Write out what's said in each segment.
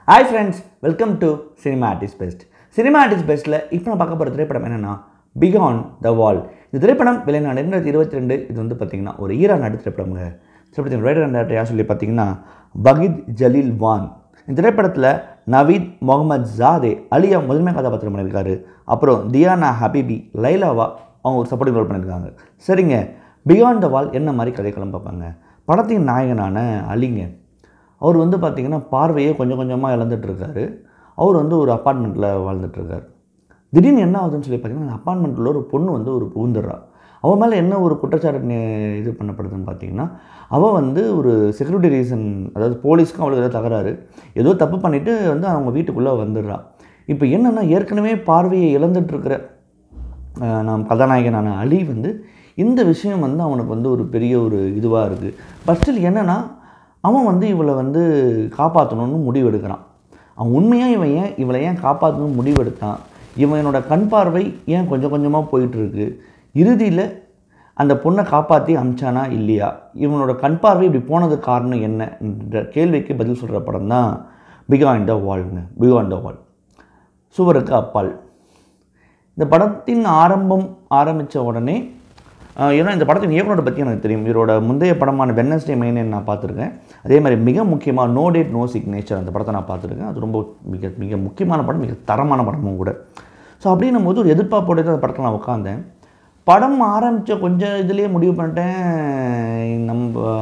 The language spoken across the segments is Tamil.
Hi friends, welcome to Cinema Artist Best. Cinema Artist Bestல இப்போ நான் பார்க்க போகிற திரைப்படம் என்னென்னா பியாண்ட் த வால். இந்த திரைப்படம் வெளிநாடு 2022. இது வந்து பார்த்திங்கன்னா ஒரு ஈரான் நாட்டு திரைப்படம்ங்க. திரைப்படத்தின் ரைட்டர் அண்ட் டேரக்டர் யார் சொல்லி பார்த்தீங்கன்னா வகித் ஜலீல் வான். இந்த திரைப்படத்தில் நவீத் முகமது ஜாதே அலியா முதன்மை கதாபாத்திரம் பண்ணியிருக்காரு. அப்புறம் தியானா ஹபீபி லைலாவா அவங்க ஒரு சப்போர்ட்டிங் ரோல் பண்ணியிருக்காங்க. சரிங்க, பியாண்ட் த வால் என்ன மாதிரி கதைக்களம் பார்ப்பாங்க. படத்தின் நாயகனான அலிங்க அவர் வந்து பார்த்திங்கன்னா பார்வையே கொஞ்சம் கொஞ்சமாக இழந்துட்டுருக்காரு. அவர் வந்து ஒரு அப்பார்ட்மெண்ட்டில் வாழ்ந்துட்டுருக்கார். திடீர்னு என்ன ஆகுதுன்னு சொல்லி பார்த்திங்கன்னா அந்த அப்பார்ட்மெண்ட்டில் ஒரு பொண்ணு வந்து ஒரு புகுந்துடுறா. அவன் மேலே என்ன ஒரு குற்றச்சாட்டு இது பண்ணப்படுதுன்னு பார்த்திங்கன்னா அவள் வந்து ஒரு செக்யூரிட்டி ரீசன், அதாவது போலீஸ்க்கும் அவளுக்கு ஏதோ தகராறு, ஏதோ தப்பு பண்ணிவிட்டு வந்து அவங்க வீட்டுக்குள்ளே வந்துடுறா. இப்போ என்னென்னா ஏற்கனவே பார்வையை இழந்துட்டுருக்கிற நம் கதாநாயகனான அலி வந்து இந்த விஷயம் வந்து அவனுக்கு வந்து ஒரு பெரிய ஒரு இதுவாக இருக்குது. ஃபஸ்ட்டில் என்னென்னா அவன் வந்து இவளை வந்து காப்பாற்றணும்னு முடிவெடுக்கிறான். அவன் உண்மையாக இவளை ஏன் காப்பாற்றணும்னு முடிவெடுத்தான், இவனோட கண் பார்வை ஏன் கொஞ்சம் கொஞ்சமாக போயிட்டுருக்கு, இறுதியில் அந்த பொண்ணை காப்பாற்றி அமிச்சானா இல்லையா, இவனோட கண் பார்வை இப்படி போனதுக்கு காரணம் என்ன என்ற கேள்விக்கு பதில் சொல்கிற படம் தான் பியாண்ட் த வால்ங்க. பியாண்ட் த வால், சுவருக்கு அப்பால். இந்த படத்தின் ஆரம்பித்த உடனே ஏன்னா இந்த படத்தின் இயக்குனரை பற்றி எனக்கு தெரியும். இவரோட முந்தைய படமான வெட்னஸ்டே மெயின் நான் பார்த்துருக்கேன். அதே மாதிரி மிக முக்கியமாக நோ டேட் நோ சிக்னேச்சர் அந்த படத்தை நான் பார்த்துருக்கேன். அது ரொம்ப மிக மிக முக்கியமான படம், மிக தரமான படமும் கூட. ஸோ அப்படின்னும் போது ஒரு எதிர்பார்ப்போடு அந்த படத்தில் நான் உட்காந்தேன். படம் ஆரம்பித்த கொஞ்சம் இதுலேயே முடிவு பண்ணிட்டேன்,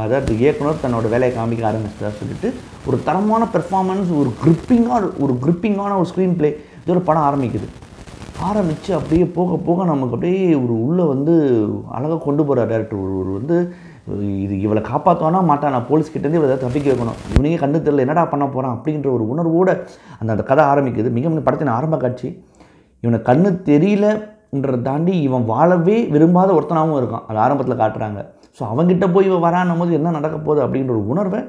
அதாவது இயக்குனர் தன்னோட வேலையை காமிக்க ஆரம்பிச்சதா சொல்லிட்டு ஒரு தரமான பெர்ஃபார்மன்ஸ், ஒரு கிரிப்பிங்கான ஒரு ஸ்க்ரீன் ப்ளே இதோட படம் ஆரம்பித்து அப்படியே போக போக நமக்கு அப்படியே ஒரு உள்ளே வந்து அழகாக கொண்டு போகிற டேரக்டர். ஒரு வந்து இது இவளை காப்பாற்றுவானா மாட்டான், நான் போலீஸ்கிட்டேருந்து இவளை ஏதாவது தப்பிக்க வைக்கணும், இவனையே கண்டு தெரியல என்னடா பண்ண போகிறான் அப்படின்ற ஒரு உணர்வோடு அந்த கதை ஆரம்பிக்குது. மிக படத்தின் ஆரம்ப காட்சி இவனை கண்ணு தெரியலன்றதை தாண்டி இவன் வாழவே விரும்பாத ஒருத்தனாகவும் இருக்கான், அது ஆரம்பத்தில் காட்டுறாங்க. ஸோ அவங்ககிட்ட போய் இவன் வரானும் போது என்ன நடக்க போகுது அப்படின்ற ஒரு உணர்வை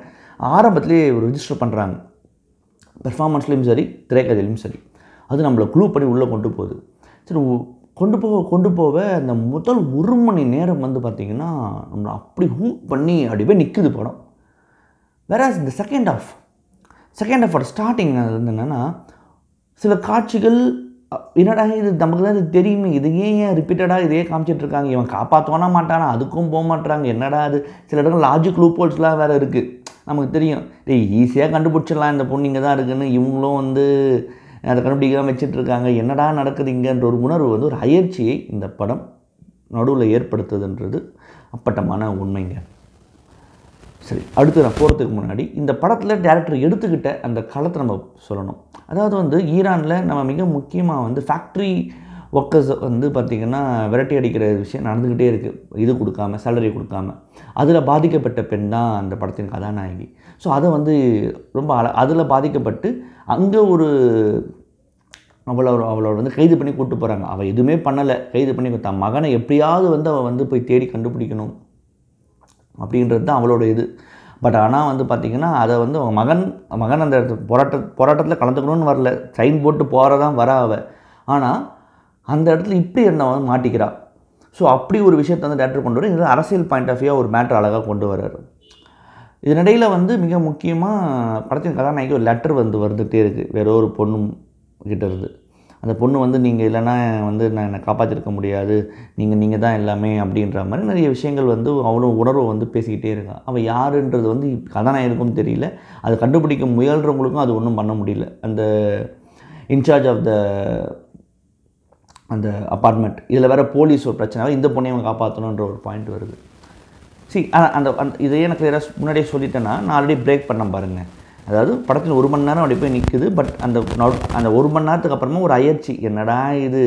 ஆரம்பத்துலேயே ஒரு ரிஜிஸ்டர் பண்ணுறாங்க. பெர்ஃபார்மன்ஸ்லேயும் சரி, திரைக்கதையிலையும் சரி, அது நம்மளை க்ளூ பண்ணி உள்ளே கொண்டு போகுது. சரி, கொண்டு போக அந்த முதல் 1 மணி நேரம் வந்து பார்த்திங்கன்னா நம்மளை அப்படி ஹூக் பண்ணி அப்படி போய் நிற்குது படம். வேற இந்த செகண்ட் ஆஃபோட ஸ்டார்டிங் அது வந்து என்னென்னா சில காட்சிகள் என்னடா இது நமக்கு தான் இது தெரியுமே, இது ஏன் ரிப்பீட்டடாக இதையே காமிச்சிட்ருக்காங்க, இவன் காப்பாற்றுவானா மாட்டானா அதுக்கும் போக மாட்டுறாங்க, என்னடா அது சில இடங்கள் லாஜிக் லூப்போல்ஸ்லாம் வேறு இருக்குது. நமக்கு தெரியும் ஈஸியாக கண்டுபிடிச்சிடலாம் இந்த பொண்ணு இங்கே தான் இருக்குதுன்னு, இவங்களும் வந்து அதை கண்டுபிடிக்காமல் வச்சிட்ருக்காங்க, என்னடா நடக்குது இங்கேன்ற ஒரு உணர்வு வந்து ஒரு அயற்சியை இந்த படம் நடுவில் ஏற்படுத்துதுன்றது அப்பட்டமான உண்மைங்க. சரி, அடுத்து நான் போகிறதுக்கு முன்னாடி இந்த படத்தில் டேரக்டர் எடுத்துக்கிட்ட அந்த களத்தை நம்ம சொல்லணும். அதாவது வந்து ஈரானில் நம்ம மிக முக்கியமாக வந்து ஃபேக்ட்ரி ஒர்க்கர்ஸ் வந்து பார்த்திங்கன்னா விரட்டி அடிக்கிற விஷயம் நடந்துக்கிட்டே இருக்குது, இது கொடுக்காம சேலரி கொடுக்காம. அதில் பாதிக்கப்பட்ட பெண் தான் அந்த படத்தின் கதாநாயகி. ஸோ அதை வந்து ரொம்ப அதில் பாதிக்கப்பட்டு அங்கே ஒரு அவளோட வந்து கைது பண்ணி கூப்பிட்டு போகிறாங்க. அவள் எதுவுமே பண்ணலை, கைது பண்ணி தன் மகனை எப்படியாவது வந்து அவள் வந்து போய் தேடி கண்டுபிடிக்கணும் அப்படின்றது தான் அவளோட இது. பட் ஆனால் வந்து பார்த்திங்கன்னா அதை வந்து மகன் அந்த போராட்டத்தில் கலந்துக்கணும்னு வரல, சைன் போட்டு போகிறதான் அவள். ஆனால் அந்த இடத்துல இப்படி இருந்தவன் மாட்டிக்கிறா. ஸோ அப்படி ஒரு விஷயத்தை வந்து டேரக்டர் கொண்டு வர, இது அரசியல் பாயிண்ட் ஆஃப் வியூ ஒரு மேட்ரு அழகாக கொண்டு வர்றாரு. இதனிடையில் வந்து மிக முக்கியமாக படத்தின் கதாநாயகி ஒரு லெட்டர் வந்து வந்துகிட்டே இருக்குது வேற ஒரு பொண்ணு கிட்ட இருந்து. அந்த பொண்ணு வந்து நீங்கள் இல்லைன்னா வந்து நான் என்னை காப்பாற்றிருக்க முடியாது, நீங்கள் தான் எல்லாமே அப்படின்ற மாதிரி நிறைய விஷயங்கள் வந்து அவளும் உணர்வை வந்து பேசிக்கிட்டே இருக்கான். அவள் யாருன்றது வந்து கதாநாயகனுக்கும் தெரியல, அது கண்டுபிடிக்க முயல்றவங்களுக்கும் அது ஒன்றும் பண்ண முடியல. அந்த இன்சார்ஜ் ஆஃப் அந்த அப்பார்ட்மெண்ட், இதில் வேறு போலீஸ் ஒரு பிரச்சனை, இந்த பொண்ணையும் காப்பாற்றணுன்ற ஒரு பாயிண்ட் வருது. அந்த இதையே எனக்கு கிளியராக முன்னாடியே சொல்லிட்டேன்னா நான் ஆல்ரெடி பிரேக் பண்ண பாருங்கள். அதாவது படத்தில் 1 மணி நேரம் அப்படி போய் நிற்குது. பட் அந்த 1 மணி நேரத்துக்கு அப்புறமா ஒரு அயற்சி, என்னடா இது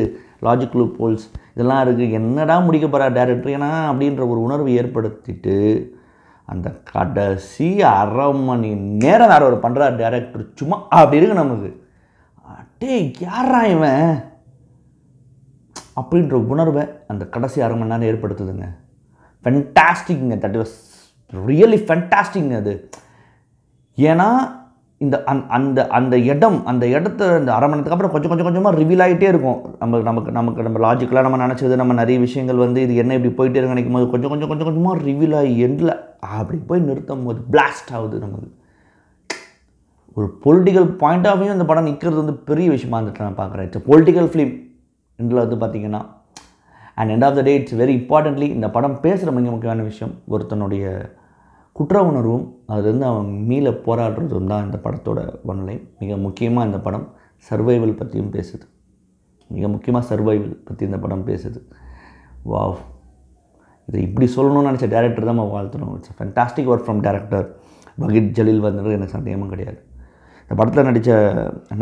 லாஜிக் லூப் ஹோல்ஸ் இதெல்லாம் இருக்குது, என்னடா முடிக்க போகிறா டேரக்டர் ஏன்னா அப்படின்ற ஒரு உணர்வு ஏற்படுத்திட்டு அந்த கடைசி 1/2 மணி நேரம் வேறு ஒரு பண்ணுறா டேரக்டர். சும்மா அப்படி இருக்கு நமக்கு, அட்டே யாரா இவன் அப்படின்ற உணர்வை அந்த கடைசி 1/2 மணி நேரம் ஏற்படுத்துதுங்க. ஃபென்டாஸ்டிக்ங்க, தட் வாஸ் ரியலி ஃபென்டாஸ்டிக்ங்க அது. ஏன்னா இந்த அந்த இடத்த அந்த 1/2 மணி நேரத்துக்கு அப்புறம் கொஞ்சமாக ரிவீல் ஆகிட்டே இருக்கும். நம்ம லாஜிக்கலாக நம்ம நினச்சது, நம்ம நிறைய விஷயங்கள் வந்து இது என்ன இப்படி போயிட்டே இருக்கு நினைக்கும் போது கொஞ்சமாக ரிவீல் ஆகி எண்டில் அப்படி போய் நிறுத்தும் போது பிளாஸ்ட் ஆகுது நமக்கு. ஒரு பொலிட்டிக்கல் பாயிண்ட் ஆஃப் வியூ இந்த படம் நிற்கிறது வந்து பெரிய விஷயமா இருந்துட்டு நான் பார்க்குறேன். இட்ஸ் பொலிட்டிக்கல் ஃபிலிம் இதில் வந்து பார்த்திங்கன்னா. And end of the day it's very importantly இந்த படம் பேசுகிற மிக முக்கியமான விஷயம் ஒருத்தனுடைய குற்ற உணர்வும் அதுலேருந்து அவன் மீள போராடுறதும் தான் இந்த படத்தோட ஒன்லைன். மிக முக்கியமாக இந்த படம் சர்வைவல் பற்றியும் பேசுது. மிக முக்கியமாக சர்வைவல் பற்றி இந்த படம் பேசுது. வாவ், இது இப்படி சொல்லணும்னு நினச்ச டேரக்டர் தான் நம்ம வாழ்த்தணும். It's fantastic work from director Vaheed Jaleel வந்துட்டு எனக்கு சந்தேகமும் கிடையாது. இந்த படத்தில் நடித்த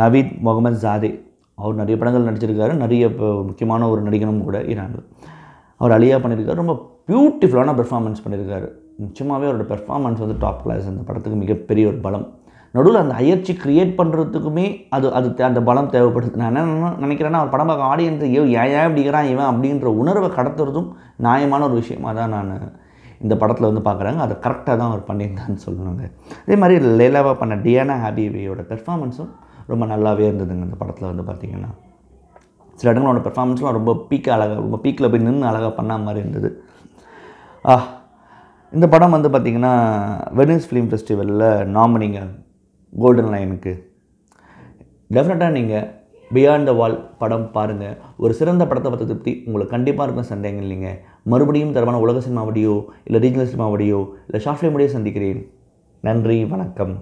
நவீத் முகமது ஜாதே அவர் நிறைய படங்கள் நடிச்சிருக்காரு. நிறைய இப்போ முக்கியமான ஒரு நடிகனும் கூட ஈரானில். அவர் அலியா பண்ணியிருக்காரு. ரொம்ப பியூட்டிஃபுல்லான பெர்ஃபார்மன்ஸ் பண்ணியிருக்காரு. நிச்சயமாகவே அவரோட பெர்ஃபார்மன்ஸ் வந்து டாப் கிளாஸ். அந்த படத்துக்கு மிகப்பெரிய ஒரு பலம். நடுவில் அந்த அயற்சி க்ரியேட் பண்ணுறதுக்குமே அந்த பலம் தேவைப்படுது. நான் என்ன நினைக்கிறேன்னா அவர் படம் பார்க்க ஆடியன்ஸை ஏன் இப்படிங்கிறான் இவன் அப்படின்ற உணர்வை கடத்துறதும் நியாயமான ஒரு விஷயமாக தான் நான் இந்த படத்தில் வந்து பார்க்குறாங்க. அதை கரெக்டாக தான் அவர் பண்ணியிருந்தான்னு சொல்லணுங்க. அதே மாதிரி லேலாவாக பண்ண டியானா ஹாபிபியோட பெர்ஃபார்மன்ஸும் ரொம்ப நல்லாவே இருந்ததுங்க இந்த படத்தில் வந்து பார்த்திங்கன்னா. சில இடங்களோட பெர்ஃபார்மன்ஸ்லாம் ரொம்ப ரொம்ப பீக்கில் போய் நின்று அழகாக பண்ண மாதிரி இருந்தது. இந்த படம் வந்து பார்த்திங்கன்னா வெனிஸ் ஃபிலிம் ஃபெஸ்டிவலில் நாமினிங்க கோல்டன் லைனுக்கு. டெஃபினட்டாக நீங்கள் பியாண்ட் த வால் படம் பாருங்கள். ஒரு சிறந்த படத்தை பற்றி உங்களுக்கு கண்டிப்பாக இருக்கும் சந்தேகம் இல்லைங்க. மறுபடியும் தரமான உலக சினிமா வீடியோ இல்லை ரீஜனல் சினிமா வீடியோ இல்லை ஷார்ட் ஃபிலிம் வீடியோ சந்திக்கிறேன். நன்றி, வணக்கம்.